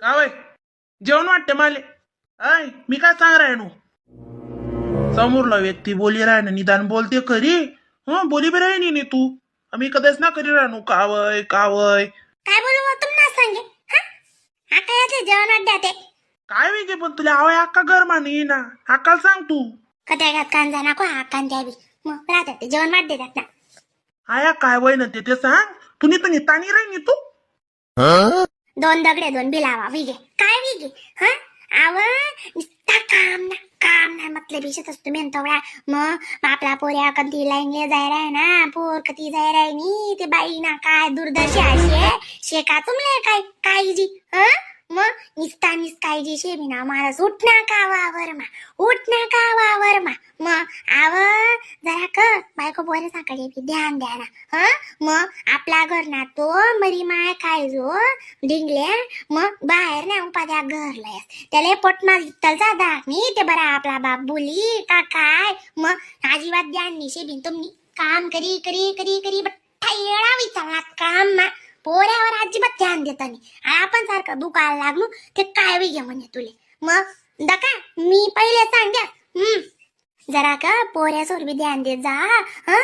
का वय जेवण वाटते माले. आय मी काय सांग राहिनो. समोरला व्यक्ती बोली राहिना निदान बोलते खरी. बोली बी राहिनी नी तू. आम्ही कधीच ना करी राहणू कावय कावय. काय बोलू मग तुम ना सांगे हा काय याचे जेवण अड्ड्या ते काय वेगे पण तुला आवय अक्का घर मानी ना अक्काला सांग तू. कट्या घात कांदा नको हा कांद्या बी मग राहतात ते जेवण वाट देतात ना. आया काय वय ना ते सांग. तू नी तर तानी राहिनी तू. दोन दगडे दोन बिलावा विगे काय विगे हा आव नुसता काम नाही मतलब विषयच तुम्ही तवळा मग आपला पोऱ्या कधी लाईनले जाय राय ना पोर कधी जाय राय नी ते बाई ना काय दुर्दर्शी अशी शेका तुमले काय काळजी मग निस्ता शे मी ना मारस उठ ना का वावर मा मग आव जरा कर बायको पोरे साकडे बी ध्यान द्या ना मग आपला घर ना तो मरी माय काय जो डिंगल्या मग बाहेर नाही उपाद्या घरला त्याला पोटमा तलचा दाखनी ते बरा आपला बाप बोली का काय मग अजिबात ध्यान निशे बिन तुम्ही काम करी बठ्ठा येळा विचारणार काम मा पोऱ्यावर अजिबात ध्यान देता नाही आपण सारखं दुखायला लागलो ते काय वेगळे म्हणे तुले मग दका मी पहिले सांग्या जरा का पोऱ्यासोर बी ध्यान देत जा